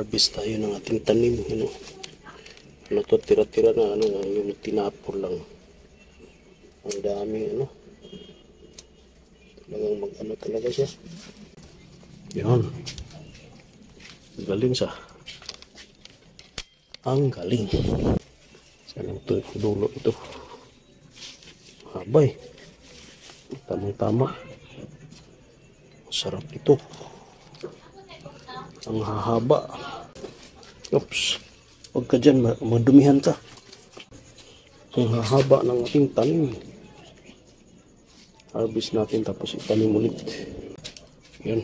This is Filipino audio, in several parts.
Harvest tayo ng ating tanim. Ano to, tira-tira na yung tinapon lang. Ang daming talagang talaga siya. Yan. Galing siya. Ang galing. Saan ito? Dulo ito. Habay. Tamang-tama. Sarap ito. Ang hahaba. Oops. Huwag ka dyan. Madumihan ka. Ang hahaba ng ating tanim. Harvest natin tapos itanim ulit. Yan.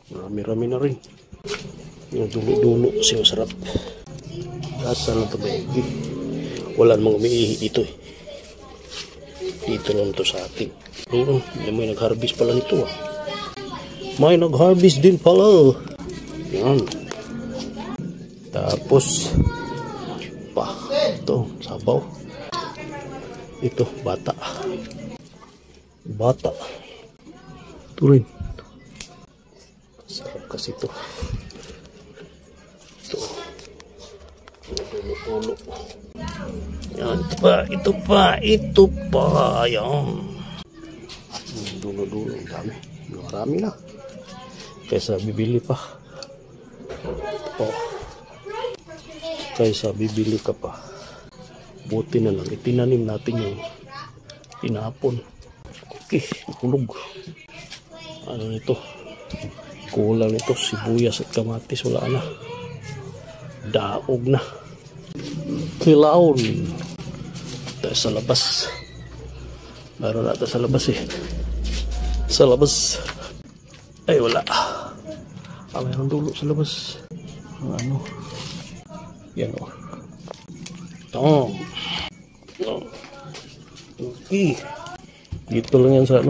Marami-rami na rin. Yung dulo-dulo siya sarap. Asa na ito ba? Wala namang umiihi dito eh. Dito lang ito sa atin. May nag-harvest pala nito ah. May nag-harvest din pala. Yan. Tapos ito, sabaw. Ito, bata. Ito rin. Sarap kasi ito. Tulo-tulo. Yan, ito pa. Yan. Dulo-dulo. Marami na. Kaysa bibili pa. Kaysa bibili ka pa. Buti na lang. Itinanim natin yung tinapon. Okay, kulog. Ano nito? Kulang ito. Sibuyas at kamatis. Wala na. Daog na. Kilaon. Tayo sa labas. Meron natin sa labas eh. Sa labas. Ay wala. Mayroon dulo sa labas. Ano? Yan o. Okay. Dito lang yan sa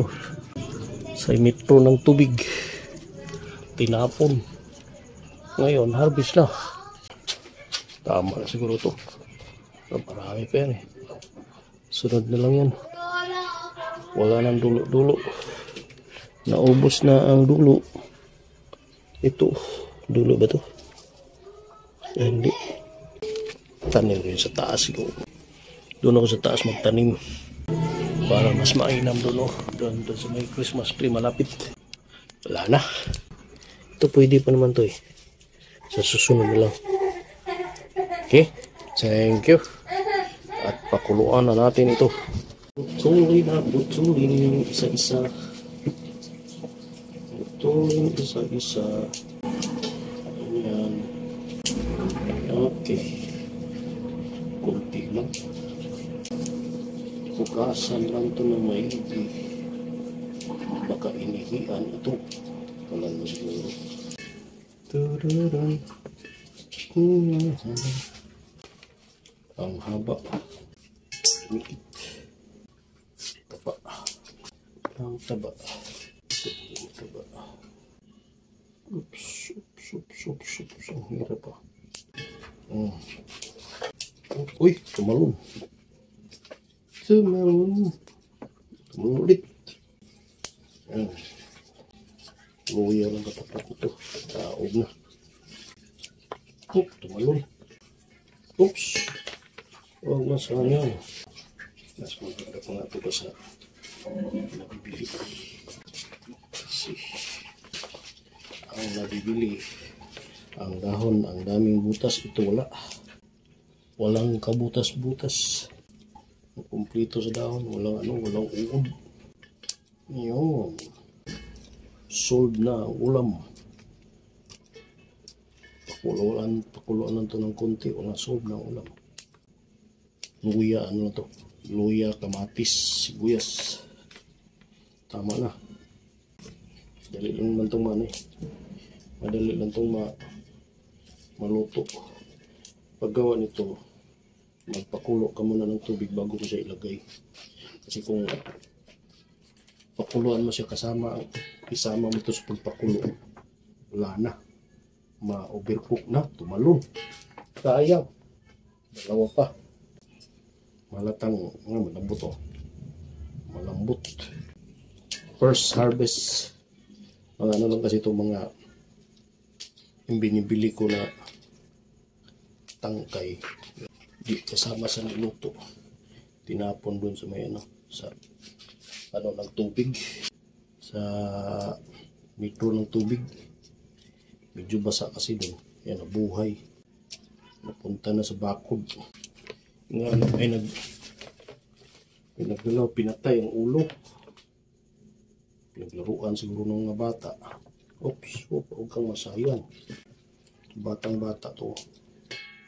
sa metro ng tubig. Tinapon. Ngayon harvest na. Tama na siguro ito. Marami pa yan eh. Sunod na lang yan. Wala nang dulo-dulo. Naubos na ang dulo. Ito. Dulo ba ito? Hindi. Tanim rin sa taas siguro. Doon ako sa taas magtanim. Para mas mainam doon. Doon sa may Christmas tree malapit. Wala na. Ito pwede pa naman to eh. Sa susunod na lang. Okay. Thank you. At pakuluan na natin ito. Putulin isa-isa. Putulin isa-isa. Ayan. Okay. Kunti lang. Hugasan lang ito ng maigi. Baka inihian ito. Kalan mo siguro. Tuduran. Ang haba. Taba. Ang taba. Taba. Oops. Ang hirap pa. Uy, tumalon. Tumalon ulit. Luya lang katapat ito. Taog na. Tumalon. Oops. Huwag masanya. Mas maganda pa nga ito ba sa nabibili. Kasi ang nabibili, ang dahon, ang daming butas, ito wala. Walang kabutas-butas. Kumplito sa dahon, walang uod. Yun. Sold na ang ulam. Pakuluan lang ito ng konti, walang sold na ang ulam. Luya, na to? Luya, kamatis, sibuyas. Tama na. Dali lang naman itong madali lang itong maluto. Paggawa nito, magpakulo ka muna ng tubig bago ko siya ilagay. Kasi kung pakuluan mo siya isama mo ito sa pagpakulo, wala na. Ma-overcook na, tumalon. Sayang. Dalawa pa. Malatang, malambot oh. Malambot. First harvest. Mga lang kasi itong mga yung binibili ko na tangkay, di kasama sa niluto, tinapon dun sa may sa ng tubig, sa metro ng tubig. Medyo basa kasi dun, yan, nabuhay, napunta na sa bakod. Nga ay naggalaw, pinatay ang ulo. Pinaglaruan siguro ng mga bata. Oops, huwag kang masayang. Batang bata to,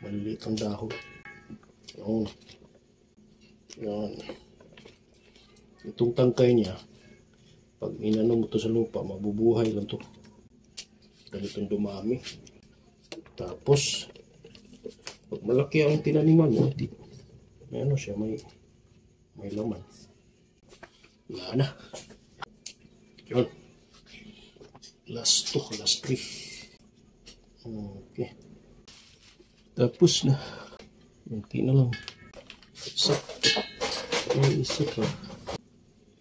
maliliit ang dahon. Yan. Itong tangkay niya, pag inano mo to sa lupa, mabubuhay lang to. Ganitong dumami. Tapos pag malaki ang tinaniman mo, may siya, may laman. Wala na. Yun. Last 3. Okay. Tapos na. Kunti na lang. Isa pa.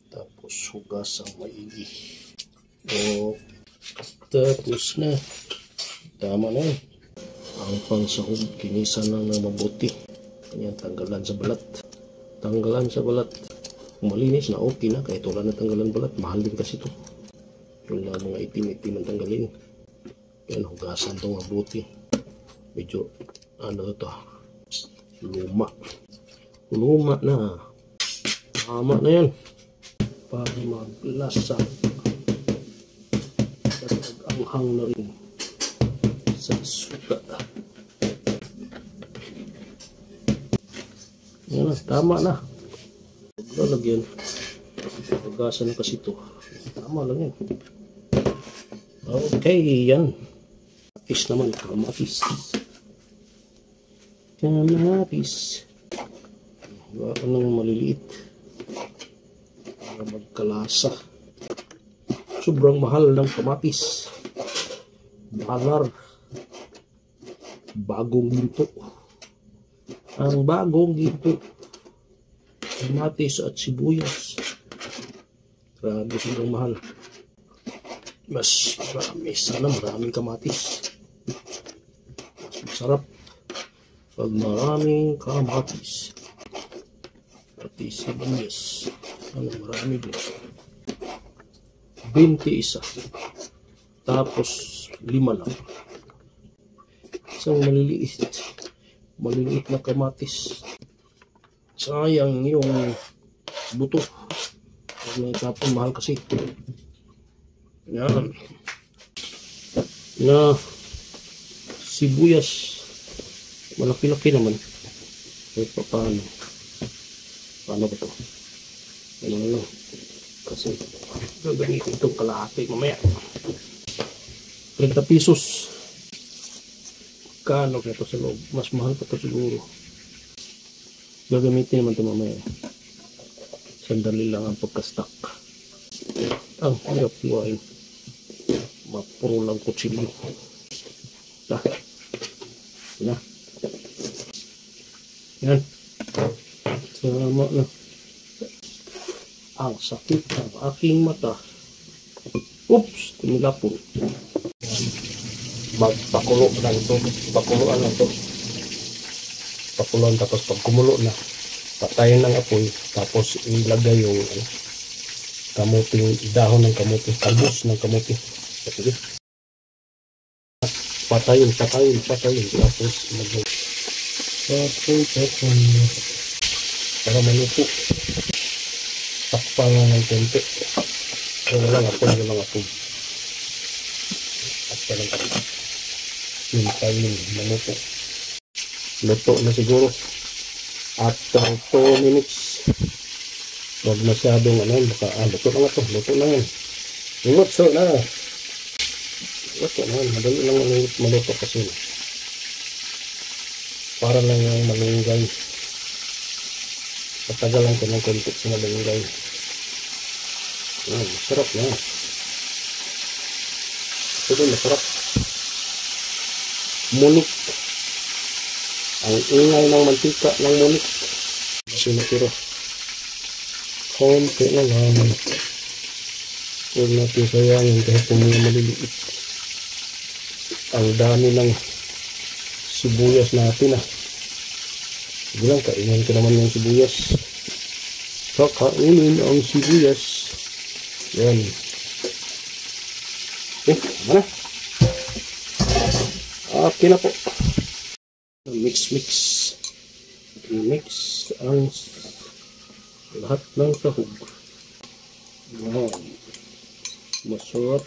Tapos hugas ang maigi. Tapos na. Tama na yun. Ang pangsahog, kinisan lang na mabuti. Ayan, tanggalan sa balat. Tanggalan sa balat. Kung malinis na okay na, kahit wala na tanggalan balat, mahal din kasi ito. Yung lang mga itim-itim ang tanggalin. Yan, hugasan ito mabuti. Medyo, luma na. Tama na yan. Para maglasa. Anghang na rin sa suka. Yan na, tama na. Lalagyan. Hugasan na kasi ito. Tama lang yan. Okay, yan. Kamatis naman, kamatis. Gawa ko ng maliliit para magkalasa. Sobrang mahal ng kamatis. $1. Bagong ginto. Ang bagong ginto. Kamatis at sibuyas. Grabe, sobrang mahal. Mas marami. Sana maraming kamatis. Mas masarap pag maraming kamatis. Pati sibuyas. Sana marami din. 21. Tapos 5 lang. Isang maliliit na kamatis. Sayang yung buto. Pag naitapon, mahal kasi. Yan. Na sibuyas. Malaki-laki naman. Kahit pa paano. Paano ba ito? Ano. Kasi gagamitin itong kalahati mamaya. 30 pesos. Kano kaya ito sa loob? Mas mahal pa ito siguro. Gagamitin naman ito mamaya. Sandali lang ang pagka-stock. Ang hirap buhayin. Mapuro lang kutsilyo. Yan. Yan. Sama na. Ang sakit ng aking mata. Oops! Tumilapon. Magpakulo lang ito. Pakuluan lang ito. Pakuluan, tapos pag kumulo na, patayin ng apoy, tapos ilagay yung kamuting, dahon ng kamuting, kalbos ng kamuting. Sige. Patayin, tapos ilagay. Patayin. Para maluto. Takpan lang ng konti. Yung lang apoy. Takpan lang konti. Hintayin, maluto. Luto na siguro. After 2 minutes. Huwag masyadong baka, luto na nga to. Luto na yan. Luto na. Luto na yan. Madali lang maluto kasi. Para lang yung malunggay. Patagal lang ito ng konti sa malunggay. Masarap na. Ito masarap. Munik. Ang ingay ng mantika ng munik. Kasi natira. Konti na lang. Huwag natin sayangin kahit kung may maliliit. Ang dami ng sibuyas natin ah. Sige lang, kainin ko naman yung sibuyas. Kakainin ang sibuyas. Yan. Tama na. Okay na po. Mix. I-mix ang lahat ng sahog. Yan. Masarap.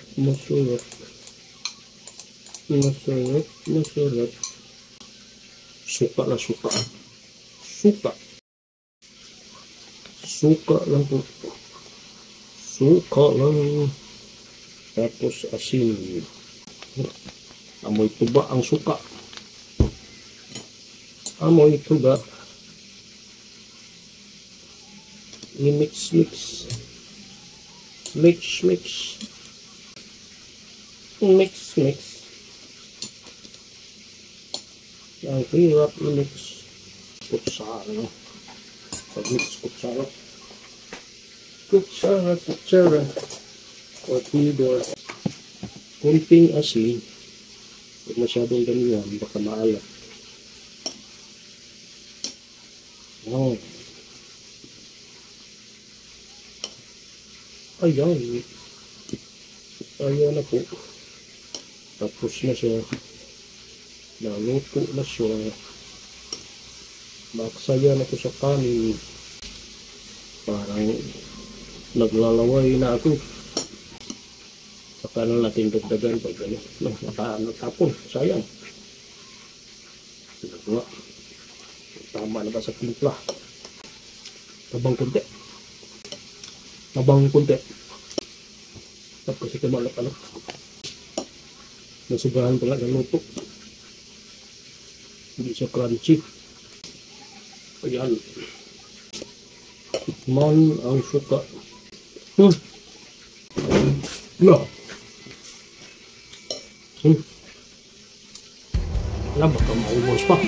Suka lang po. Suka lang. Tapos asin. Amoy tuba ang suka. Amoy tuba. I-mix. Mix. Ang hirap i-mix. Kutsara. Pag-mix kutsara. Kutsara. Kunting asin. Huwag masyadong ganyan. Baka maalat. Oh. Ayan na po. Tapos na siya. Naluto na siya. Maksaya na ko sa kanin. Parang naglalaway na ako. Saka na natin dagdagan pag natapon. Sayang. Nagawa. Tama na ba sa timpla? Tabang konti. Tapos ito malap-alap. Nasugahan ko lang ang luto. Hindi siya crunchy. Ayan. Tikman ang suka. No. Alam, baka maubos pa.